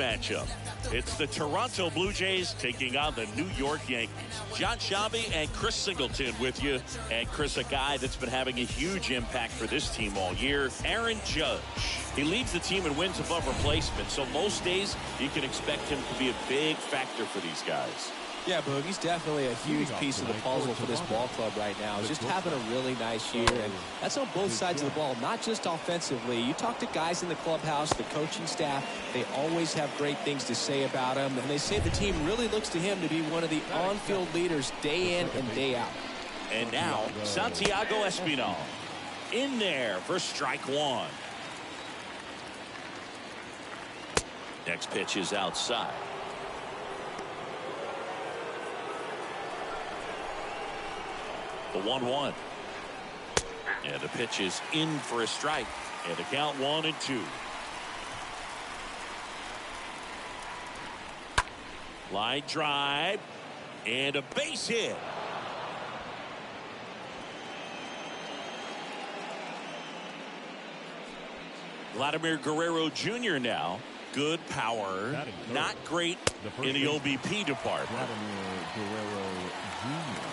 matchup. It's the Toronto Blue Jays taking on the New York Yankees. John Shabby and Chris Singleton with you. And Chris, a guy that's been having a huge impact for this team all year, Aaron Judge. He leads the team in wins above replacement, so most days you can expect him to be a big factor for these guys. Yeah, Boog, he's definitely a huge piece of the puzzle for this ball club right now. He's just having a really nice year, and that's on both sides of the ball, not just offensively. You talk to guys in the clubhouse, the coaching staff, they always have great things to say about him, and they say the team really looks to him to be one of the on-field leaders day in and day out. And now, Santiago Espinal in there for strike one. Next pitch is outside. The 1-1. And the pitch is in for a strike. And the count 1-2. Line drive. And a base hit. Vladimir Guerrero Jr. now. Good power. Not great in the OBP department. Vladimir Guerrero Jr.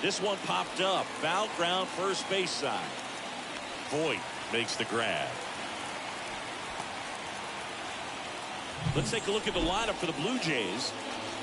This one popped up. Foul ground, first base side. Voit makes the grab. Let's take a look at the lineup for the Blue Jays.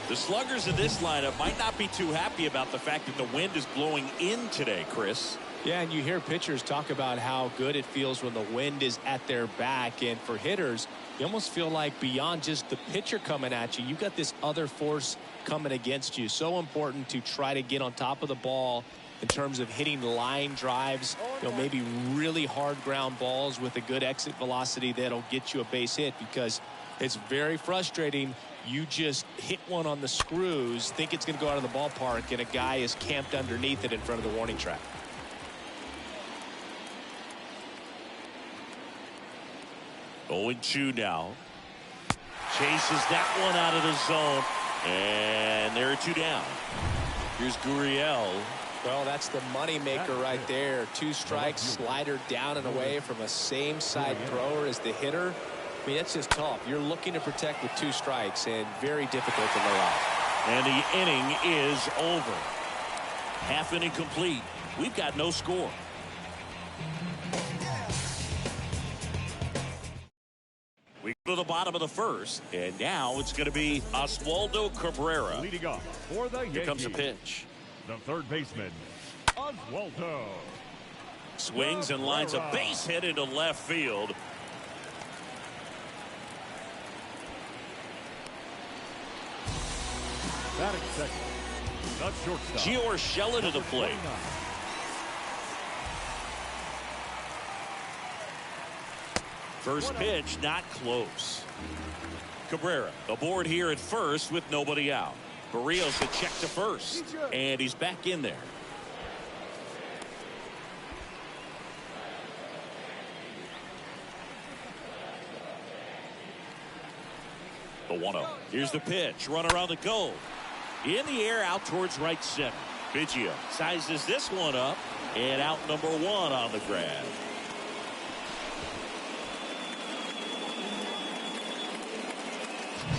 The sluggers in this lineup might not be too happy about the fact that the wind is blowing in today, Chris. Yeah, and you hear pitchers talk about how good it feels when the wind is at their back. And for hitters, you almost feel like beyond just the pitcher coming at you, you've got this other force coming against you. So important to try to get on top of the ball in terms of hitting line drives, maybe really hard ground balls with a good exit velocity that'll get you a base hit, because it's very frustrating. You just hit one on the screws, think it's going to go out of the ballpark, and a guy is camped underneath it in front of the warning track. Oh, 0-2 now. Chases that one out of the zone. And there are two down. Here's Gurriel. Well, that's the money maker right there. Two strikes, slider down and away from a same side thrower as the hitter. I mean, that's just tough. You're looking to protect with two strikes, and very difficult to lay off. And the inning is over. Half inning complete. We've got no score. We go to the bottom of the first, and now it's going to be Oswaldo Cabrera. Leading off for the Yankees. Here comes a pitch. The third baseman, Oswaldo. Swings and lines a base hit into left field. Batting second, the shortstop, Gio Urshela to the plate. First pitch, not close. Cabrera aboard here at first with nobody out. Barrios the check to first, and he's back in there. The 1-0. Here's the pitch. Run around the goal. In the air, out towards right center. Biggio sizes this one up, and out number one on the grab.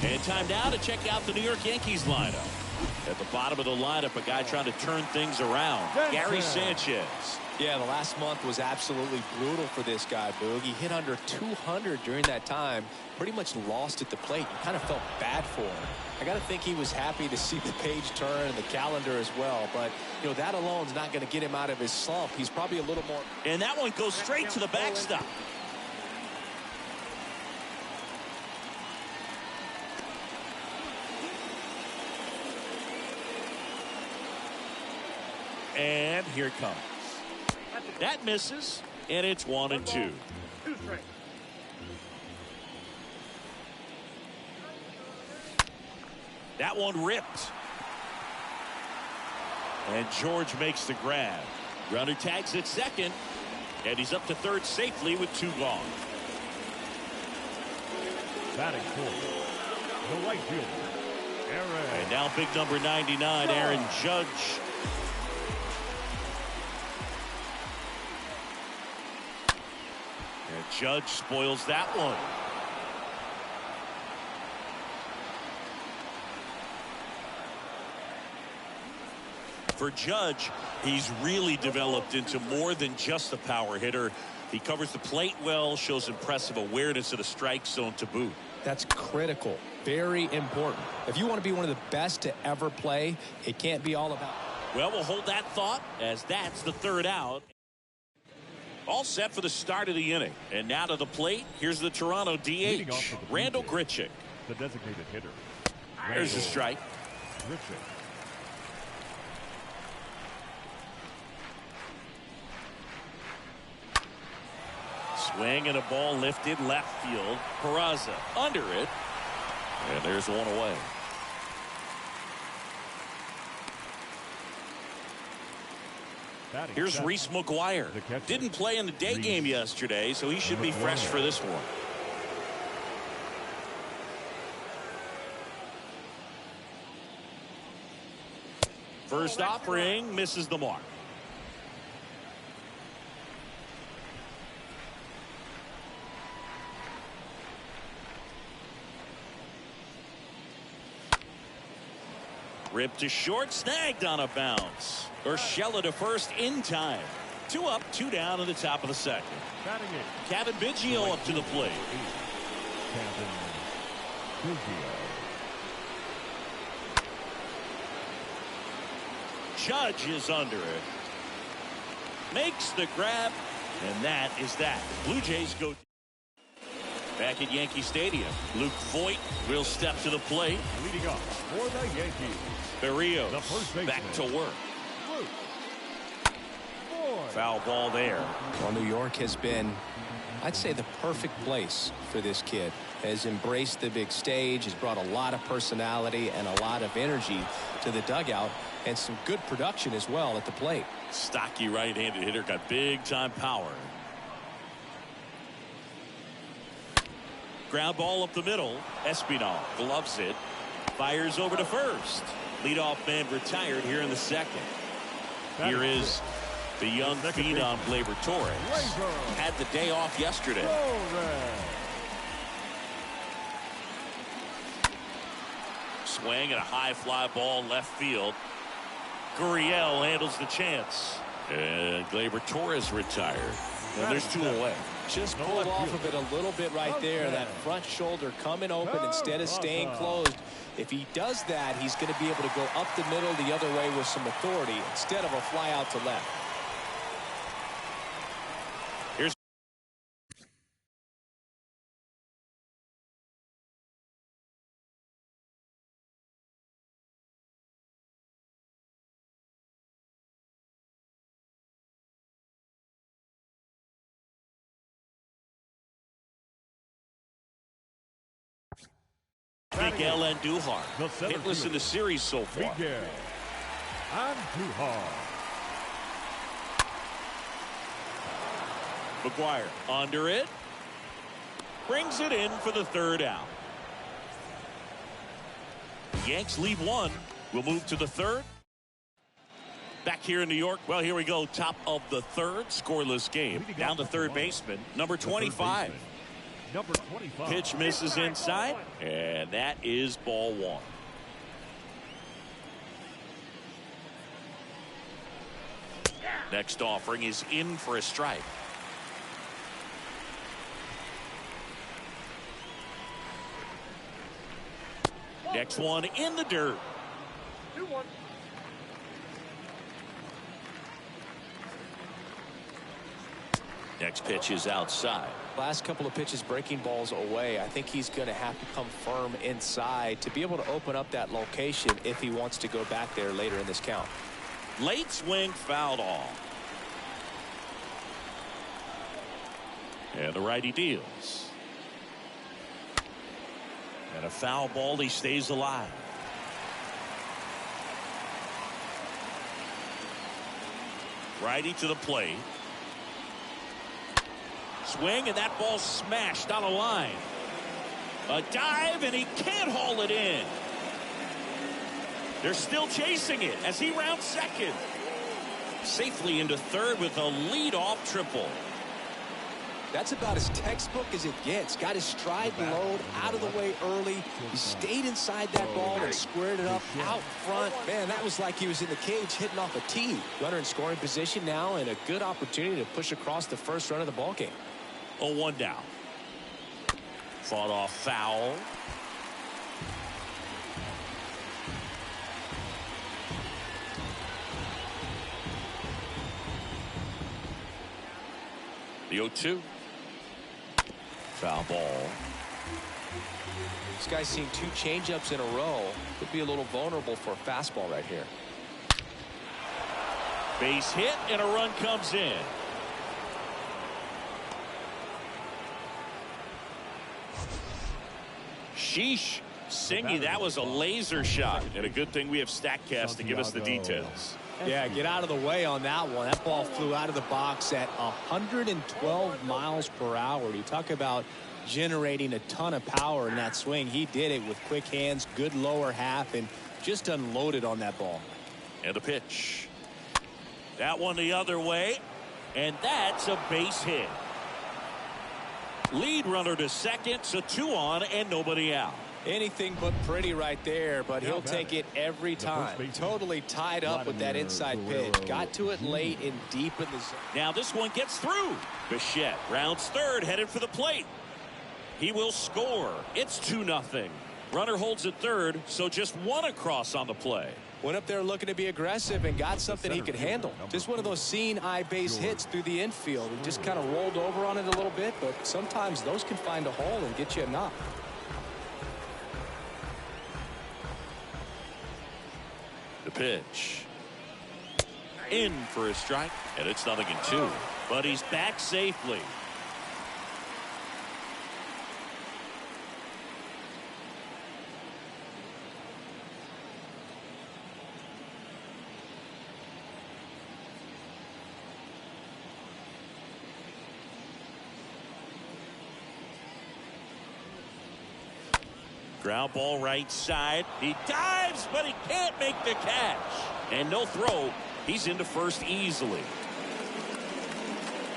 And time now to check out the New York Yankees lineup. At the bottom of the lineup, a guy trying to turn things around. Gary Sanchez. Yeah, the last month was absolutely brutal for this guy, Boog. He hit under 200 during that time. Pretty much lost at the plate. You kind of felt bad for him. I got to think he was happy to see the page turn and the calendar as well. But, that alone is not going to get him out of his slump. He's probably a little more. And that one goes straight to the backstop. And here it comes. That misses, and it's 1-2. That one ripped. And George makes the grab. Runner tags at second, and he's up to third safely with two gone. Batting fourth, the right fielder, Aaron. And now big number 99, Aaron Judge. Judge spoils that one. For Judge, he's really developed into more than just a power hitter. He covers the plate well, shows impressive awareness of the strike zone to boot. That's critical. Very important. If you want to be one of the best to ever play, it can't be all about. Well, we'll hold that thought as that's the third out. All set for the start of the inning. And now to the plate, here's the Toronto DH, Randall Grichuk. The designated hitter. There's the strike. Grichuk. Swing and a ball lifted left field. Peraza under it. And there's one away. Here's Reese McGuire. Didn't play in the day game yesterday, so he should be fresh for this one. First offering misses the mark. Ripped to short, snagged on a bounce. Urshela to first in time. 2 up, 2 down in the top of the second. Kevin Biggio up to the plate. Judge is under it. Makes the grab, and that is that. Blue Jays go back at Yankee Stadium. Luke Voit will step to the plate. Leading up for the Yankees. Berrios back to work. Foul ball there. Well, New York has been, I'd say, the perfect place for this kid. Has embraced the big stage, has brought a lot of personality and a lot of energy to the dugout, and some good production as well at the plate. Stocky right-handed hitter, got big-time power. Ground ball up the middle. Espinal gloves it. Fires over to first. Leadoff man retired here in the second. Here is the young phenom Gleyber Torres. Had the day off yesterday. Swing and a high fly ball left field. Gurriel handles the chance. And Gleyber Torres retired. And there's 2 away. Just pulled off of it a little bit right there. That front shoulder coming open instead of staying closed. If he does that, he's going to be able to go up the middle the other way with some authority instead of a fly out to left. Here's Miguel Andujar, hitless in the series so far. Miguel Andujar. McGuire under it. Brings it in for the third out. The Yanks lead 1. We'll move to the third. Back here in New York. Well, here we go. Top of the third. Scoreless game. Down to third baseman. Number 25. Number 25. Pitch misses inside, and that is ball 1. Next offering is in for a strike. Next one in the dirt. 2-1. Next pitch is outside. Last couple of pitches breaking balls away. I think he's going to have to come firm inside to be able to open up that location if he wants to go back there later in this count. Late swing fouled off. And the righty deals. And a foul ball, he stays alive. Righty to the plate. Swing, and that ball smashed on a line. A dive, and he can't haul it in. They're still chasing it as he rounds second. Safely into third with a leadoff triple. That's about as textbook as it gets. Got his stride load out of the way early. He stayed inside that ball and squared it up out front. Man, that was like he was in the cage hitting off a tee. Runner in scoring position now and a good opportunity to push across the first run of the ball game. 0-1 down. Fought off foul. The 0-2. Foul ball. This guy's seen 2 changeups in a row. Could be a little vulnerable for a fastball right here. Base hit and a run comes in. Sheesh. Singy, that was a laser shot. And a good thing we have StatCast to give us the details. Yeah, get out of the way on that one. That ball flew out of the box at 112 miles per hour. You talk about generating a ton of power in that swing. He did it with quick hands, good lower half, and just unloaded on that ball. And the pitch. That one the other way. And that's a base hit. Lead runner to second, so 2 on and nobody out. Anything but pretty right there, but he'll take it every time. Totally tied up with that inside pitch. Got to it late and deep in the zone. Now this one gets through. Bichette rounds third, headed for the plate. He will score. It's 2-0. Runner holds at third, so just 1 across on the play. Went up there looking to be aggressive and got something he could handle. Just one of those seeing eye base hits through the infield. He just kind of rolled over on it a little bit, but sometimes those can find a hole and get you a knock. The pitch. In for a strike, and it's 0-2. But he's back safely. Ground ball right side. He dives, but he can't make the catch. And no throw. He's into first easily.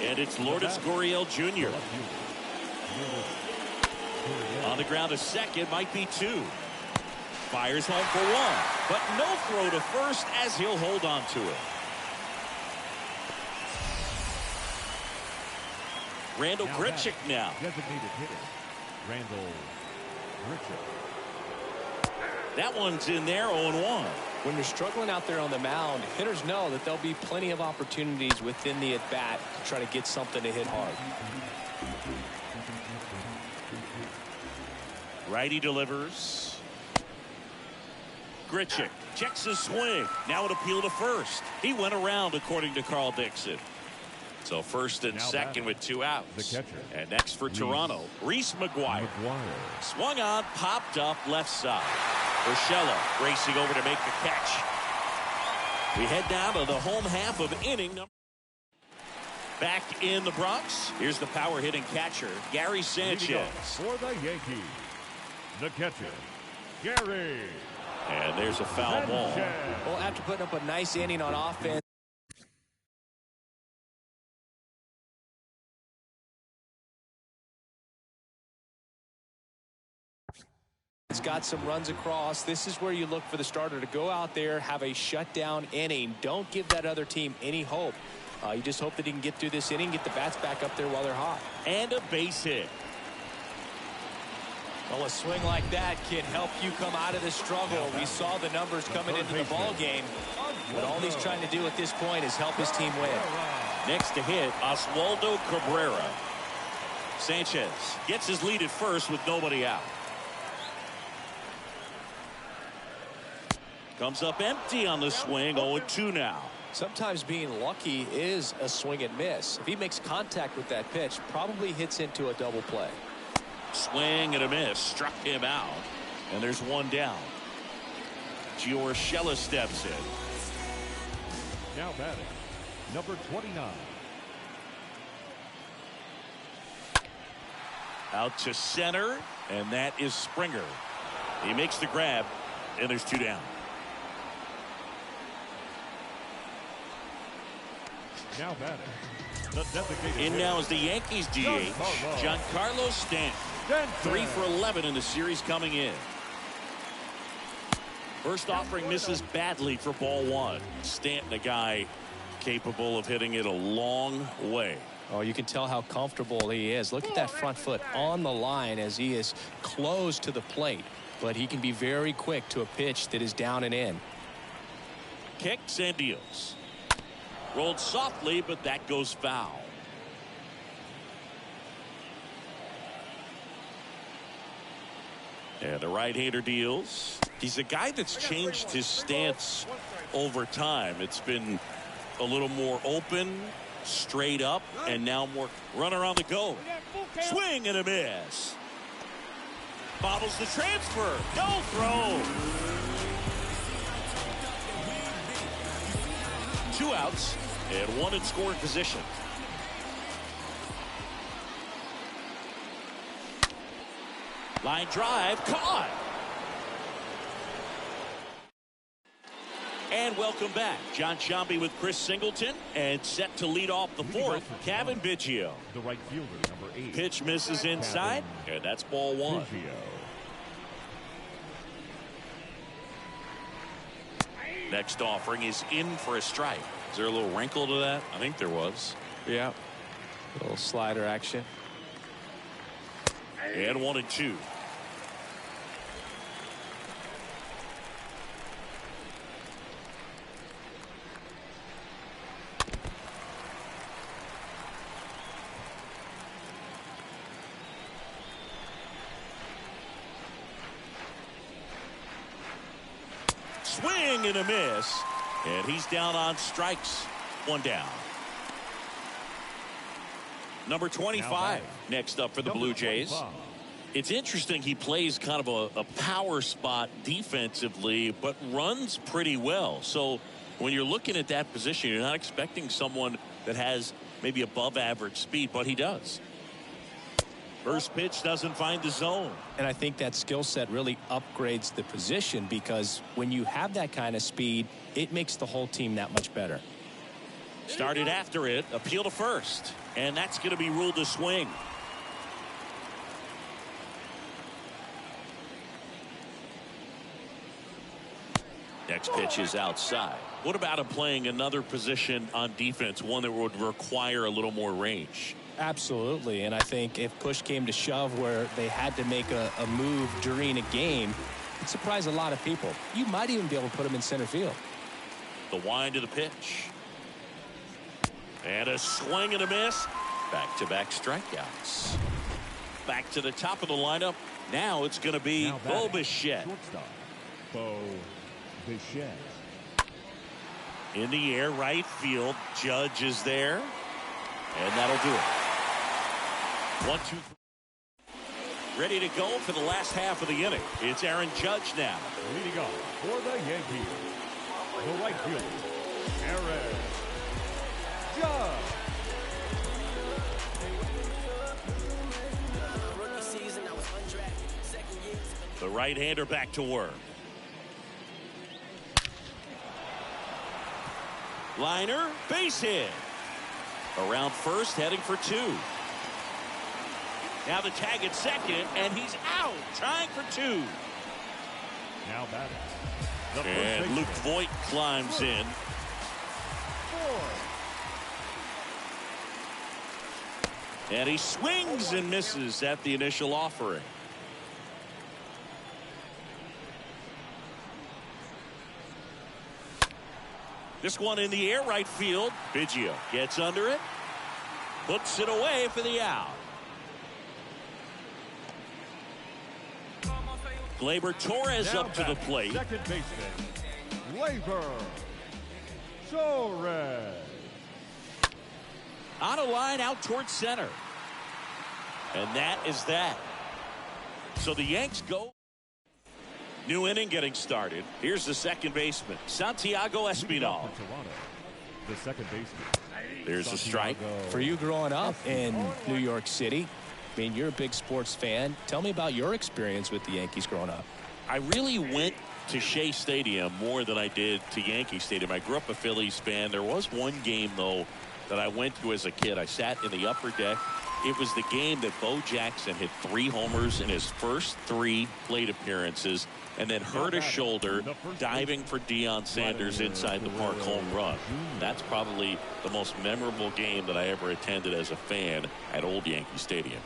And it's Lourdes Gurriel Jr. On the ground to second, might be 2. Fires home for 1. But no throw to first as he'll hold on to it. Randall Grichuk now. Designated hitter, Randall Grichuk. That one's in there, 0-1. When you're struggling out there on the mound, hitters know that there'll be plenty of opportunities within the at-bat to try to get something to hit hard. Righty delivers. Grichuk checks his swing. Now an appeal to first. He went around, according to Carl Dixon. So first and second with 2 outs. The catcher. And next for Toronto, Reese McGuire. Swung on, popped up left side. Urshela racing over to make the catch. We head down to the home half of inning number. Back in the Bronx, here's the power hitting catcher, Gary Sanchez. For the Yankees, the catcher, Gary. And there's a foul ball. Well, after putting up a nice inning on offense, it's got some runs across. This is where you look for the starter to go out there, have a shutdown inning. Don't give that other team any hope. You just hope that he can get through this inning, get the bats back up there while they're hot. And a base hit. Well, a swing like that can help you come out of the struggle. We saw the numbers coming into the ball game, but all he's trying to do at this point is help his team win. Next to hit, Oswaldo Cabrera. Sanchez gets his lead at first with nobody out. Comes up empty on the swing, 0-2 now. Sometimes being lucky is a swing and miss. If he makes contact with that pitch, probably hits into a double play. Swing and a miss, struck him out. And there's 1 down. Gio Urshela steps in. Now batting, number 29. Out to center, and that is Springer. He makes the grab, and there's 2 down. Now batting, The designated In hitter. now is the Yankees DH, Giancarlo Stanton. 3 for 11 in the series coming in. First offering misses badly for ball one. Stanton, a guy capable of hitting it a long way. Oh, you can tell how comfortable he is. Look at that front foot on the line as he is close to the plate. But he can be very quick to a pitch that is down and in. Kicks and deals. Rolled softly, but that goes foul. And the right-hander deals. He's a guy that's changed his stance over time. It's been a little more open, straight up, and now more runner on the go. Swing and a miss. Bobbles the transfer. No throw. 2 outs and 1 in scoring position. Line drive caught. And welcome back. John Sciambi with Chris Singleton, and set to lead off the fourth, Cavan Biggio. The right fielder, number 8. Pitch misses inside, and that's ball one. Biggio. Next offering is in for a strike. Is there a little wrinkle to that? I think there was. Yeah. A little slider action. And 1-2. Swing and a miss, and he's down on strikes. 1 down. Number 25 next up for the Blue Jays. It's interesting, he plays kind of a power spot defensively, but runs pretty well. So when you're looking at that position, you're not expecting someone that has maybe above average speed, but he does. First pitch doesn't find the zone. And I think that skill set really upgrades the position, because when you have that kind of speed, it makes the whole team that much better. Started after it, appeal to first, and that's going to be ruled a swing. Next pitch is outside. What about him playing another position on defense, one that would require a little more range? Absolutely, and I think if push came to shove where they had to make a move during a game, it'd surprise a lot of people. You might even be able to put him in center field. The wind of the pitch. And a swing and a miss. Back-to-back strikeouts. Back to the top of the lineup. Now it's going to be Bo Bichette. Shortstop, Bo Bichette. In the air, right field. Judge is there. And that'll do it. 1, 2, 3. Ready to go for the last half of the inning. It's Aaron Judge now. Leading off for the Yankees, the right fielder, Aaron Judge. The right-hander back to work. Liner, base hit. Around first, heading for 2. Now the tag at second, and he's out, trying for 2. Now batting. The first And baseman, Luke Voigt climbs in. And he swings and misses at the initial offering. This one in the air, right field. Biggio gets under it. Puts it away for the out. Gleyber Torres now up to the batting, plate. Second baseman, Gleyber Torres. On a line out towards center. And that is that. So the Yanks go. New inning getting started. Here's the second baseman, Santiago Espinal. For Toronto, the second baseman. There's a strike. For you growing up in New York City, I mean, you're a big sports fan. Tell me about your experience with the Yankees growing up. I really went to Shea Stadium more than I did to Yankee Stadium. I grew up a Phillies fan. There was one game, though, that I went to as a kid. I sat in the upper deck. It was the game that Bo Jackson hit 3 homers in his first 3 plate appearances and then hurt his shoulder diving for Deion Sanders inside the park home run. That's probably the most memorable game that I ever attended as a fan at Old Yankee Stadium.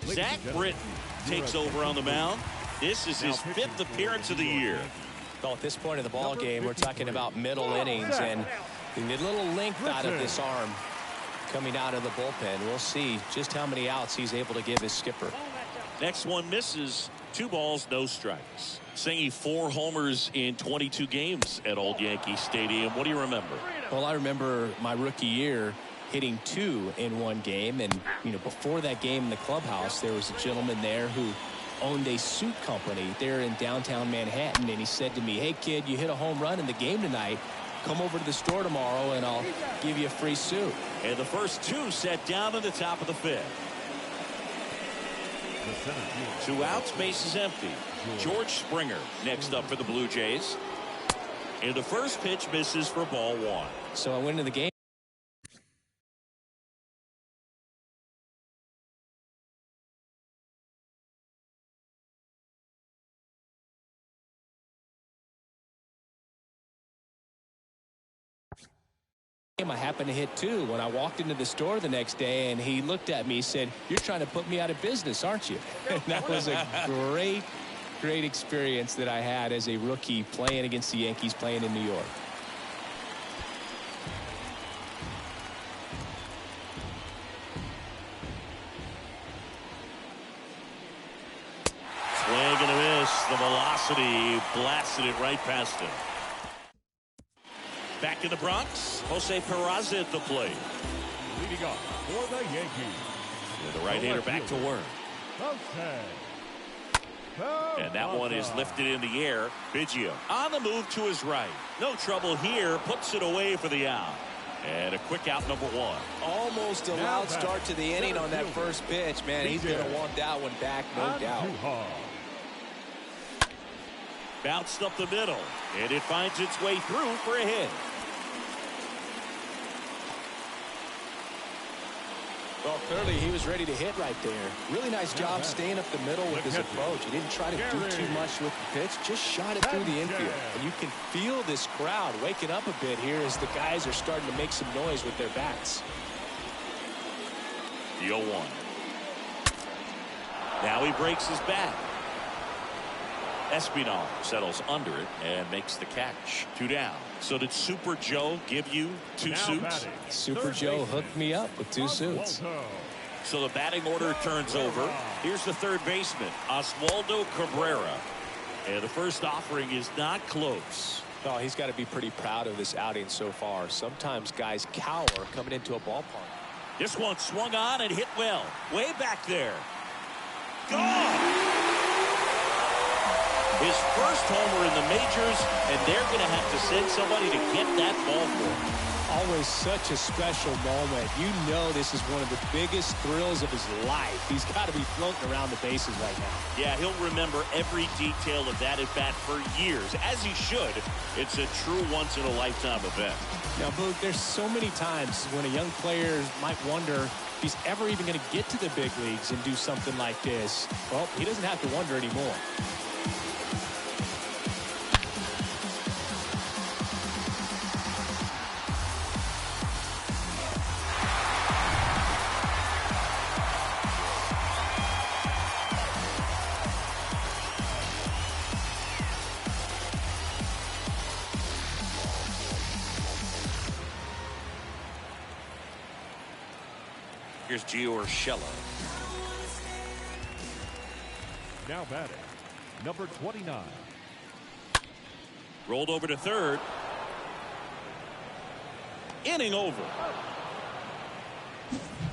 Zach Britton takes over on the mound. This is his 5th appearance of the year. Well, at this point of the ball game, we're talking about middle innings, and the little length out of this arm coming out of the bullpen. We'll see just how many outs he's able to give his skipper. Next one misses. 2 balls, no strikes. Singing 4 homers in 22 games at Old Yankee Stadium. What do you remember? Well, I remember my rookie year hitting 2 in one game, and before that game in the clubhouse, there was a gentleman there who owned a suit company there in downtown Manhattan, and he said to me, "Hey kid, you hit a home run in the game tonight. Come over to the store tomorrow and I'll give you a free suit." And the first 2 set down in the top of the 5th. 2 outs, base is empty. George Springer next up for the Blue Jays. And the first pitch misses for ball 1. So I went into the game. I happened to hit 2 when I walked into the store the next day, and he looked at me and said, "You're trying to put me out of business, aren't you?" And that was a great experience that I had as a rookie playing against the Yankees, playing in New York. Swing and a miss. The velocity blasted it right past him. Back in the Bronx, Jose Peraza at the plate. Leading off for the Yankees. And the right-hander back to work. And that one is lifted in the air. Biggio on the move to his right. No trouble here. Puts it away for the out. And a quick out, number 1. Almost a loud start to the inning on that first pitch. Man, he's going to want that one back, no doubt. Bounced up the middle, and it finds its way through for a hit. Well, clearly he was ready to hit right there. Really nice job staying up the middle with his approach. He didn't try to do too much with the pitch, just shot it through the infield. And you can feel this crowd waking up a bit here as the guys are starting to make some noise with their bats. The 0-1. Now he breaks his bat. Espinal settles under it and makes the catch. 2 down. So did Super Joe give you 2 suits? Super Joe hooked me up with 2 suits. So the batting order turns over. Here's the third baseman, Oswaldo Cabrera. And the first offering is not close. Oh, he's got to be pretty proud of this outing so far. Sometimes guys cower coming into a ballpark. This one swung on and hit well. Way back there. Gone! His first homer in the majors, and they're going to have to send somebody to get that ball for him. Always such a special moment. You know this is one of the biggest thrills of his life. He's got to be floating around the bases right now. Yeah, he'll remember every detail of that at bat for years, as he should. It's a true once-in-a-lifetime event. Now, Boog, there's so many times when a young player might wonder if he's ever even going to get to the big leagues and do something like this. Well, he doesn't have to wonder anymore. Here's Gio Urshela. Now batting, number 29. Rolled over to third. Inning over.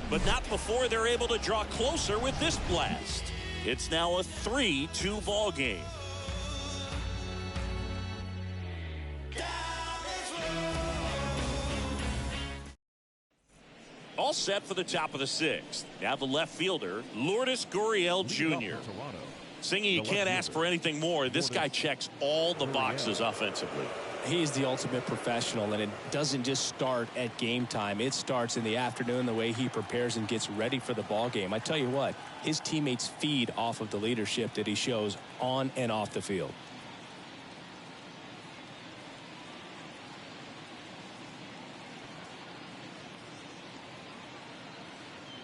But not before they're able to draw closer with this blast. It's now a 3-2 ball game. All set for the top of the 6th. Now the left fielder, Lourdes Gurriel Jr. Singy, you can't ask for anything more. This guy checks all the boxes offensively. He's the ultimate professional, and it doesn't just start at game time. It starts in the afternoon, the way he prepares and gets ready for the ball game. I tell you what, his teammates feed off of the leadership that he shows on and off the field.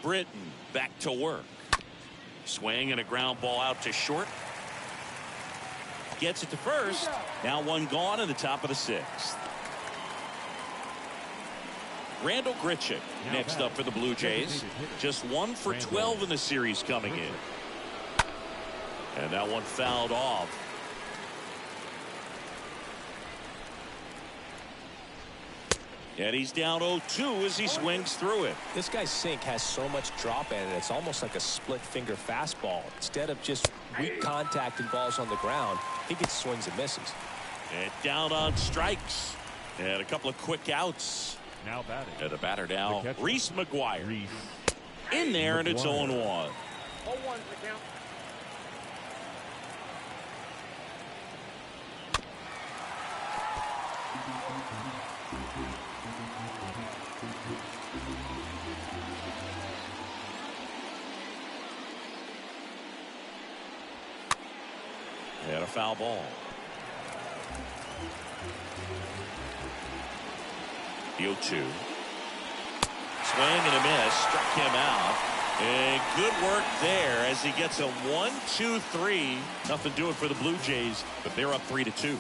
Britton back to work. Swing and a ground ball out to short. Gets it to first. Now one gone in the top of the sixth. Randall Grichuk next up for the Blue Jays. Just 1 for 12 in the series coming in. And that one fouled off. And he's down 0-2 as he swings through it. This guy's sink has so much drop in it. It's almost like a split finger fastball. Instead of just weak contact and balls on the ground, he gets swings and misses. And down on strikes. And a couple of quick outs. Now batting. And the batter now, Reese McGuire. In there, and it's 0-1. 0-1 the count. And a foul ball. The 0-2. Swing and a miss. Struck him out. And good work there as he gets a 1-2-3. Nothing doing for the Blue Jays, but they're up 3-2.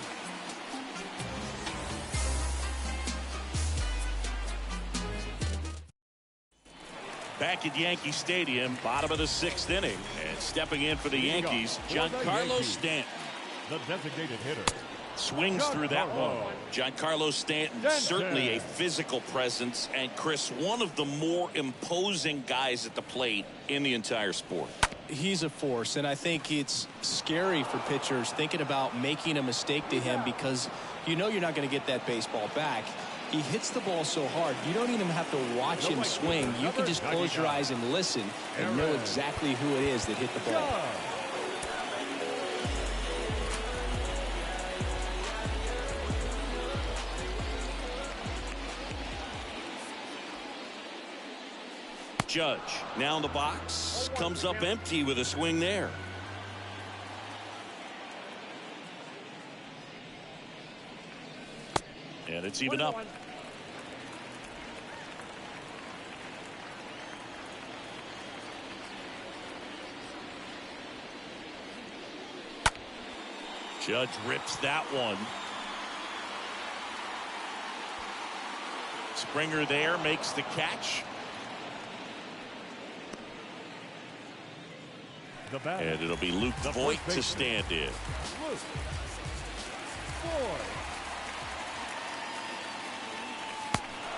Back at Yankee Stadium, bottom of the 6th inning, and stepping in for the Yankees, Giancarlo Stanton. The designated hitter. Swings through that one. Giancarlo Stanton, certainly a physical presence, and Chris, one of the more imposing guys at the plate in the entire sport. He's a force, and I think it's scary for pitchers thinking about making a mistake to him because you know you're not going to get that baseball back. He hits the ball so hard, you don't even have to watch him swing. You can just close your eyes and listen and know exactly who it is that hit the ball. Judge now in the box, comes up empty with a swing there. And it's even up. Judge rips that one. Springer there makes the catch. And it'll be Luke Voigt to stand in.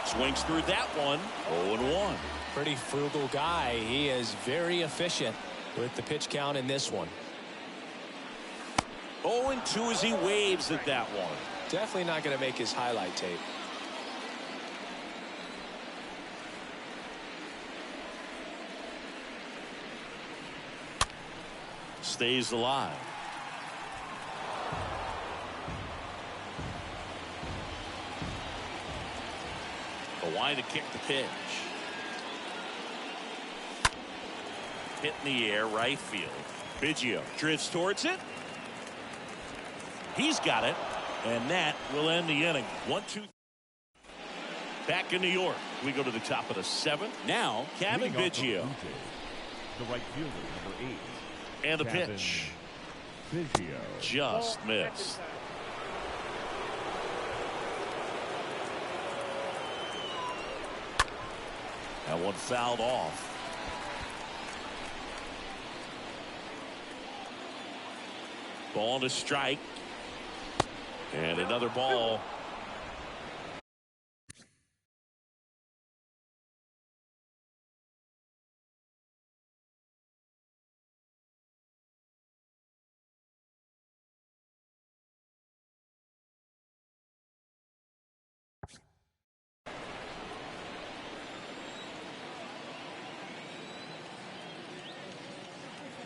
Swings through that one. 0-1. Pretty frugal guy. He is very efficient with the pitch count in this one. 0-2 as he waves at that one. Definitely not going to make his highlight tape. Stays alive. The line to kick the pitch. Hit in the air, right field. Biggio drifts towards it. He's got it, and that will end the inning. 1-2. Back in New York, we go to the top of the 7th. Now, Kevin Biggio. The right fielder, number 8. And the pitch. Biggio. Just missed. That one fouled off. Ball to strike. And another ball.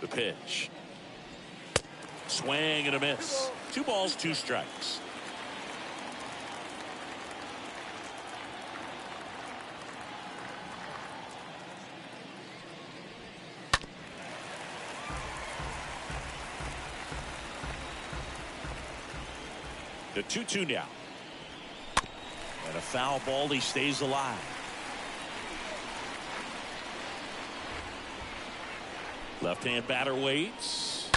The pitch. Swing and a miss. 2 balls, 2 strikes. The 2-2 now. And a foul ball. He stays alive. Left-hand batter waits.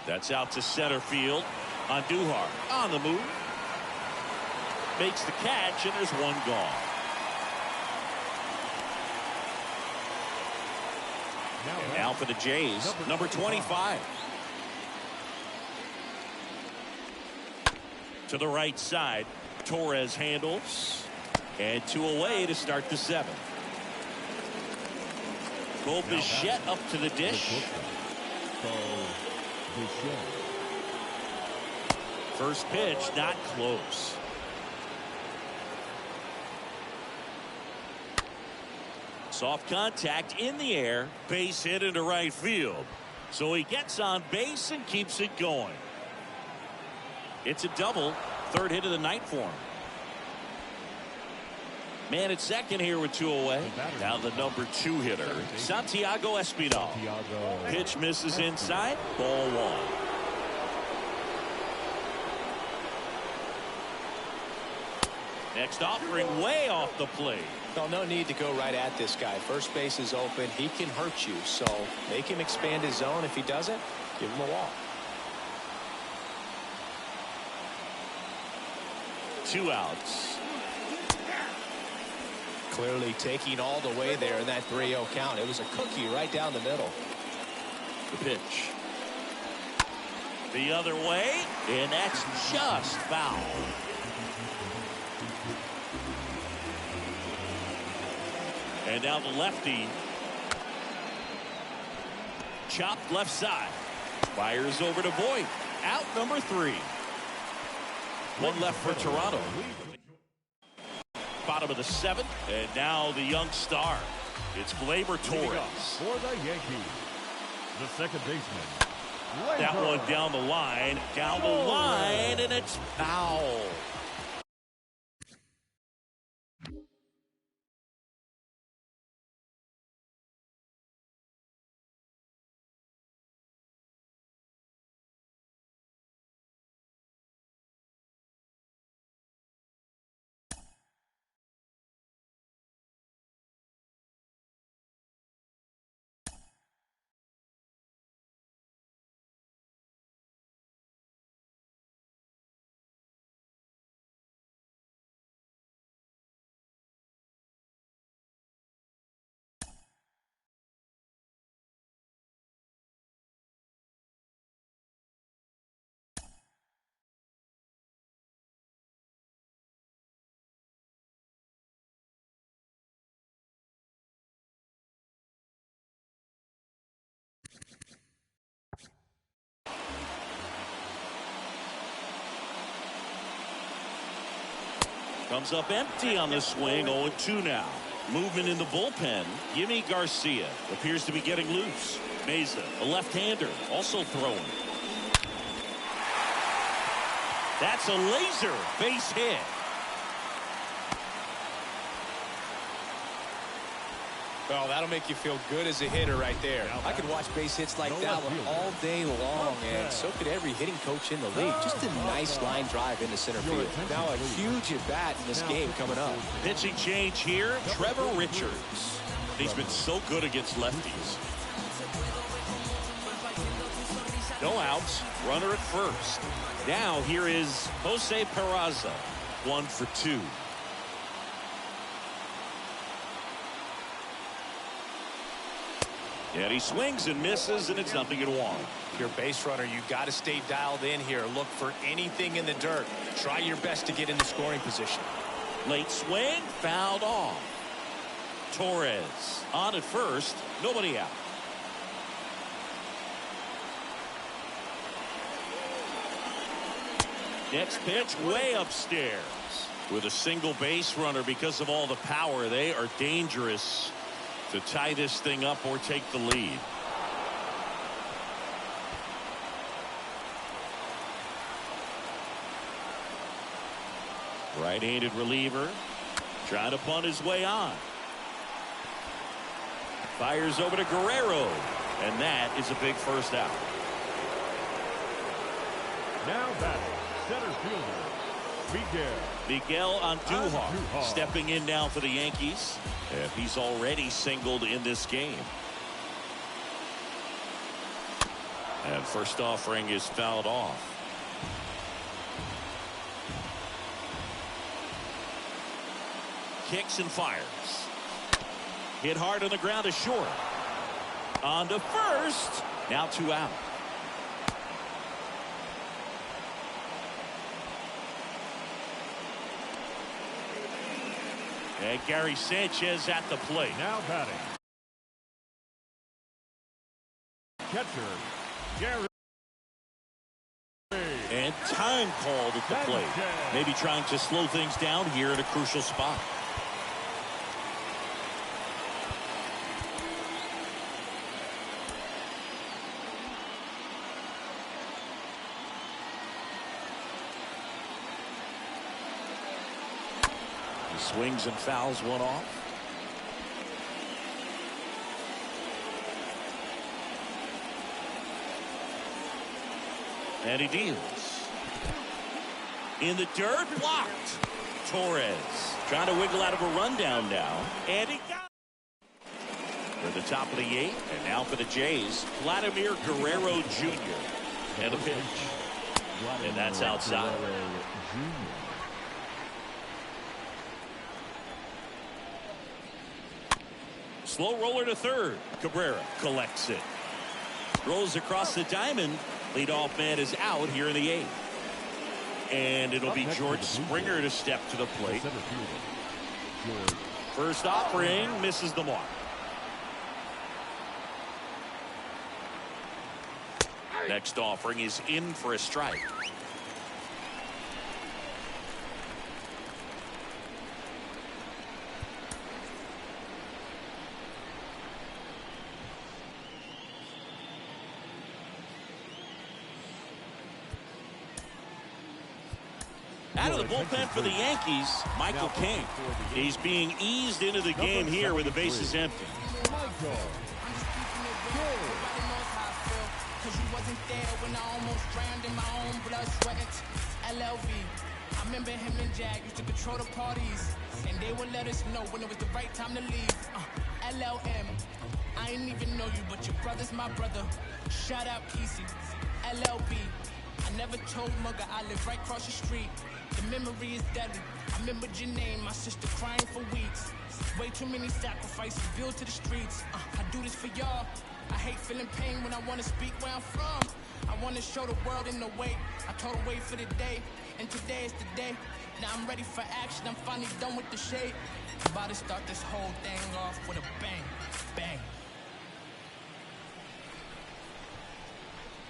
That's out to center field. Andujar on the move. Makes the catch, and there's 1 gone. And now for the Jays, number 25. To the right side. Torres handles. And 2 away to start the 7th. Cole Bichette up to the dish. First pitch, not close. Soft contact in the air. Base hit into right field. So he gets on base and keeps it going. It's a double. 3rd hit of the night for him. Man at second here with 2 away. Now the number 2 hitter, Santiago Espinal. Pitch misses inside. Ball 1. Next offering way off the plate. Well, no need to go right at this guy. First base is open. He can hurt you. So make him expand his zone. If he doesn't, give him a walk. 2 outs. Clearly taking all the way there in that 3-0 count. It was a cookie right down the middle. The pitch. The other way, and that's just foul. And now the lefty. Chopped left side. Fires over to Voit. Out number 3. 1 left for Toronto. Bottom of the 7th, and now the young star. It's Gleyber Torres. For the Yankees, the second baseman. That one down the line, and it's foul. Comes up empty on the swing. 0-2 now. Movement in the bullpen. Yimi Garcia appears to be getting loose. Meza, a left-hander, also throwing. That's a laser base hit. Well, that'll make you feel good as a hitter right there. I could watch base hits like that one all day long, and so could every hitting coach in the league. Just a nice line drive into center field. Now a huge at-bat in this game coming up. Pitching change here, Trevor Richards. He's been so good against lefties. No outs, runner at first. Now here is Jose Peraza, 1 for 2. And he swings and misses, and it's 0-1. If you're a base runner, you got to stay dialed in here. Look for anything in the dirt. Try your best to get in the scoring position. Late swing, fouled off. Torres on at first, nobody out. Next pitch way upstairs. With a single base runner, because of all the power, they are dangerous to tie this thing up or take the lead. Right-handed reliever trying to punt his way on. Fires over to Guerrero, and that is a big first out. Now batting, center fielder, Miguel Andujar stepping in now for the Yankees. And he's already singled in this game. And first offering is fouled off. Kicks and fires. Hit hard on the ground to short. On to first. Now 2 out. And Gary Sanchez at the plate. Now batting, catcher, Gary. And time called at the plate. Maybe trying to slow things down here at a crucial spot. He swings and fouls one off. And he deals. In the dirt, blocked. Torres trying to wiggle out of a rundown now. And he got it. For the top of the 8th. And now for the Jays, Vladimir Guerrero Jr. And the pitch. And that's outside. Slow roller to third. Cabrera collects it. Rolls across the diamond. Leadoff man is out here in the 8th. And it'll be George Springer to step to the plate. First offering misses the mark. Next offering is in for a strike. Out of the bullpen for the Yankees, Michael King. He's being eased into the game here with the bases empty. MLB. I remember him and Jack used to control the parties, and they would let us know when it was the right time to leave. LLM. I ain't even know you, but your brother's my brother. Shout out Kesey. LLB. I never told Mugga I live right across the street. The memory is deadly. I remember Janae, my sister, crying for weeks. Way too many sacrifices built to the streets. I do this for y'all. I hate feeling pain when I want to speak where I'm from. I want to show the world in the way. I told them wait for the day, and today is the day. Now I'm ready for action. I'm finally done with the shade. I'm about to start this whole thing off with a bang, bang.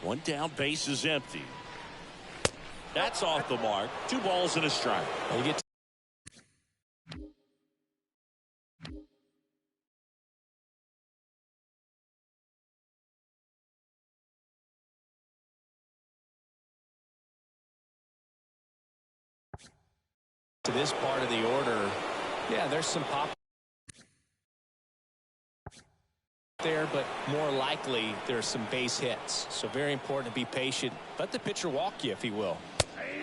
One down, base is empty. That's off the mark. 2 balls and a strike. You get to this part of the order. Yeah, there's some pop there, but more likely there's some base hits. So very important to be patient. Let the pitcher walk you if he will.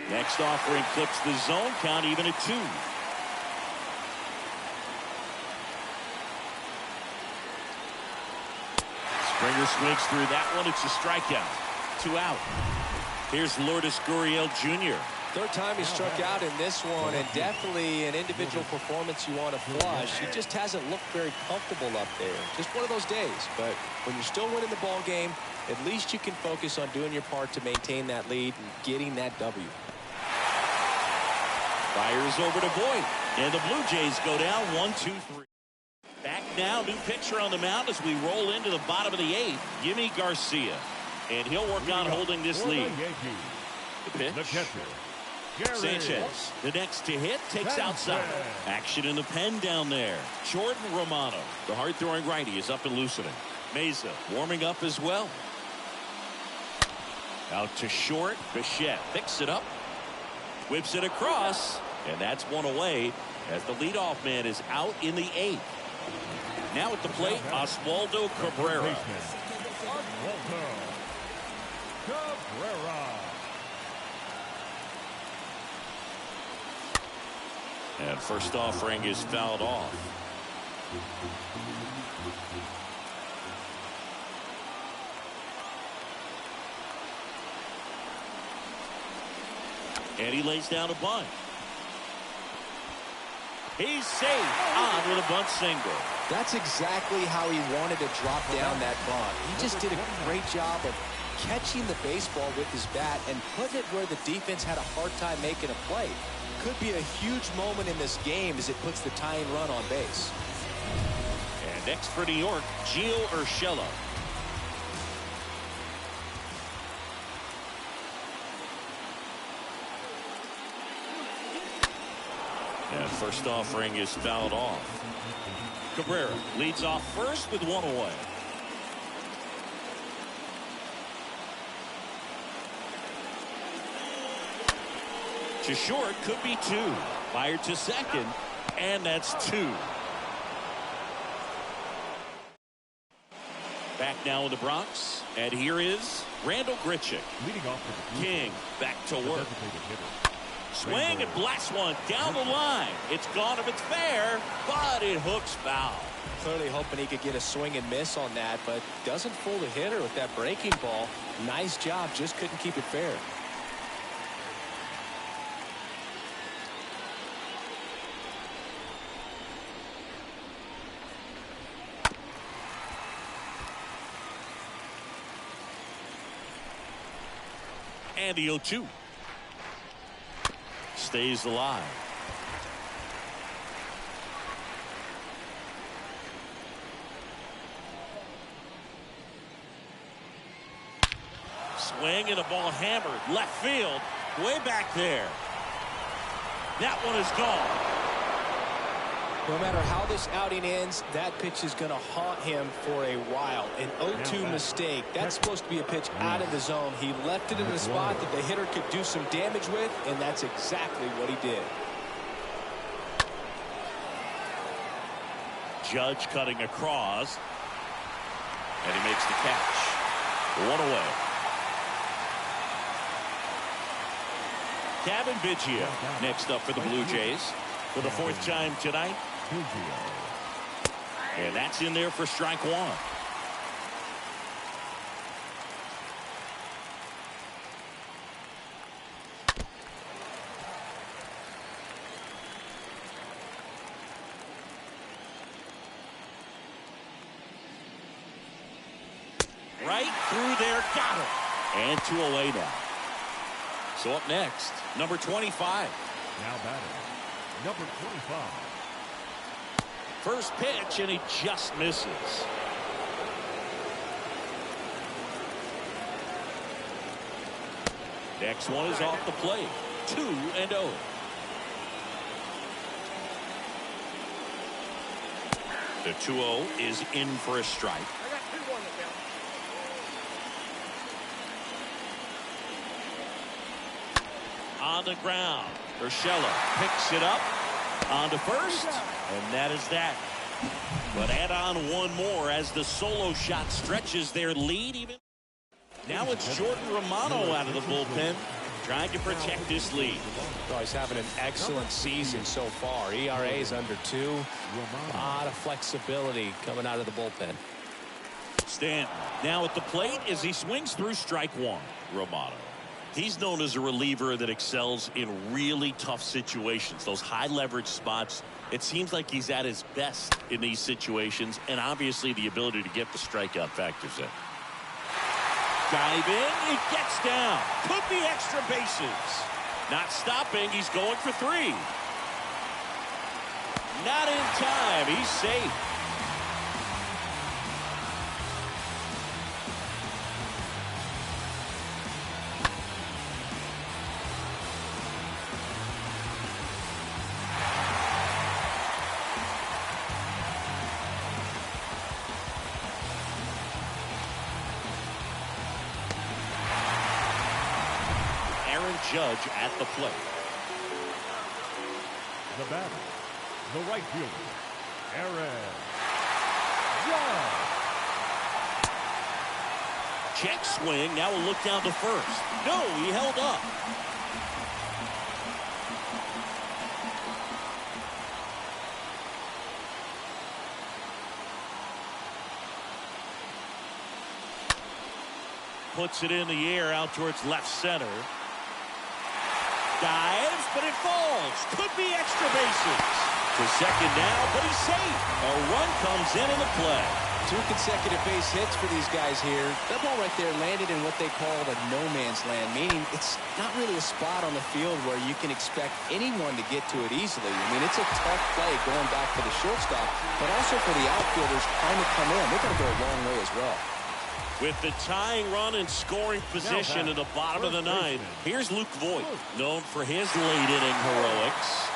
Next offering clips the zone count even at 2. Springer swings through that one. It's a strikeout. 2 out. Here's Lourdes Gurriel Jr. Third time he struck out in this one, and definitely an individual performance you want to flush. He just hasn't looked very comfortable up there. Just one of those days. But when you're still winning the ball game, at least you can focus on doing your part to maintain that lead and getting that W. Fires over to Boyd, and the Blue Jays go down 1-2-3. Back now, new pitcher on the mound as we roll into the bottom of the 8th. Yimi Garcia, and he'll work on holding this lead. The pitch. The catcher, Sanchez, the next to hit, takes outside. Action in the pen down there. Jordan Romano, the hard-throwing righty, is up and loosening. Meza warming up as well. Out to short. Bichette picks it up. Whips it across. And that's one away as the leadoff man is out in the 8th. Now at the plate, Oswaldo Cabrera. Oswaldo Cabrera. And first offering is fouled off. And he lays down a bunt. He's safe on with a bunt single. That's exactly how he wanted to drop down that bunt. He just did a great job of catching the baseball with his bat and putting it where the defense had a hard time making a play. Could be a huge moment in this game as it puts the tying run on base. And next for New York, Gio Urshela. And first offering is fouled off. Cabrera leads off first with one away. To short, could be 2. Fired to second, and that's 2. Back now in the Bronx, and here is Randall Grichuk. Leading off for the King back to work. hitter. Swing and blast one down the line. It's gone if it's fair, but it hooks foul. Clearly hoping he could get a swing and miss on that, but doesn't fool the hitter with that breaking ball. Nice job, just couldn't keep it fair. And the 0-2. Stays alive. Swing and a ball hammered left field, way back there. That one is gone. No matter how this outing ends, that pitch is going to haunt him for a while. An 0-2 mistake. That's supposed to be a pitch out of the zone. He left it in a spot that the hitter could do some damage with, and that's exactly what he did. Judge cutting across, and he makes the catch. One away. Kevin Biggio next up for the Blue Jays for the 4th time tonight. And that's in there for strike 1. Right through there, got him. And 2 away now. So up next, number 25. Now batting, number 25. First pitch, and he just misses. Next one is off the plate. 2-0. The 2-0 is in for a strike. On the ground, Urshela picks it up onto first, and that is that. But add on one more as the solo shot stretches their lead. Even now it's Jordan Romano out of the bullpen, trying to protect this lead. Oh, he's having an excellent season so far. ERA is under 2. A lot of flexibility coming out of the bullpen. Stanton now at the plate as he swings through strike 1. Romano. He's known as a reliever that excels in really tough situations, those high leverage spots. It seems like he's at his best in these situations, and obviously the ability to get the strikeout factors in. Dive in, it gets down. Could be extra bases. Not stopping, he's going for 3. Not in time, he's safe. Judge at the plate. batter, the right fielder, Aaron Judge. Check swing. Now we'll look down to first. No, he held up. Puts it in the air out towards left center. Dives, but it falls. Could be extra bases. To second now, but he's safe. A run comes in the play. 2 consecutive base hits for these guys here. That ball right there landed in what they call the no man's land, meaning it's not really a spot on the field where you can expect anyone to get to it easily. I mean, it's a tough play going back to the shortstop, but also for the outfielders trying to come in. They've got to go a long way as well. With the tying run and scoring position in the bottom of the ninth, here's Luke Voigt, known for his late inning heroics.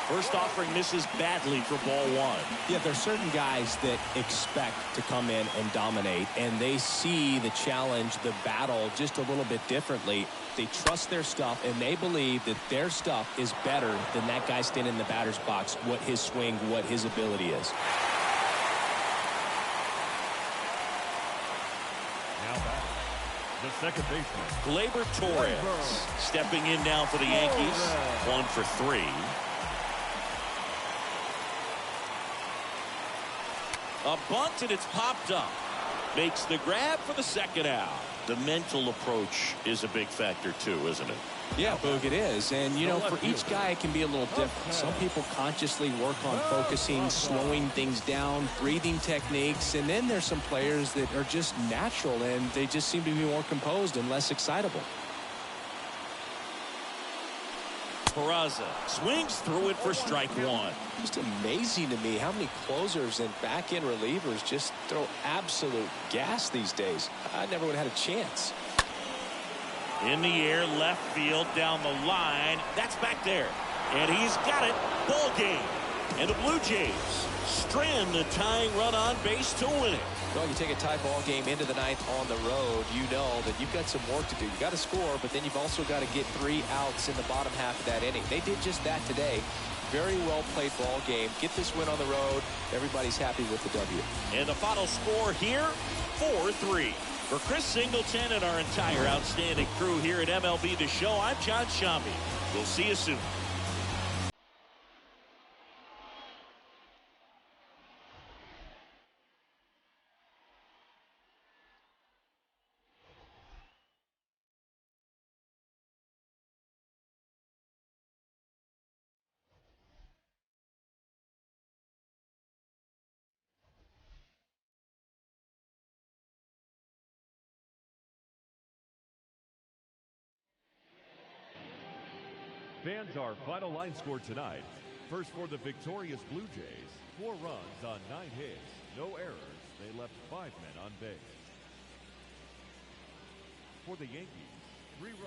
First offering misses badly for ball 1. Yeah, there's certain guys that expect to come in and dominate, and they see the challenge, the battle, just a little bit differently. They trust their stuff, and they believe that their stuff is better than that guy standing in the batter's box, what his swing, what his ability is. Now back, the second baseman, Gleyber Torres stepping in now for the Yankees. 1 for 3. A bunt, and it's popped up. Makes the grab for the second out. The mental approach is a big factor too, isn't it? Yeah, Boog, it is. And, you know, for each guy, it can be a little different. Some people consciously work on focusing, slowing things down, breathing techniques. And then there's some players that are just natural, and they just seem to be more composed and less excitable. Peraza swings through it for strike 1. Just amazing to me how many closers and back-end relievers just throw absolute gas these days. I never would have had a chance. In the air, left field, down the line. That's back there. And he's got it. Ball game. And the Blue Jays strand the tying run on base to win it. Well, you take a tie ball game into the ninth on the road, you know that you've got some work to do. You've got to score, but then you've also got to get 3 outs in the bottom half of that inning. They did just that today. Very well played ball game. Get this win on the road. Everybody's happy with the W. And the final score here, 4-3. For Chris Singleton and our entire outstanding crew here at MLB The Show, I'm John Shambi. We'll see you soon. Fans, our final line score tonight. First for the victorious Blue Jays, 4 runs on 9 hits, no errors. They left 5 men on base. For the Yankees, 3 runs.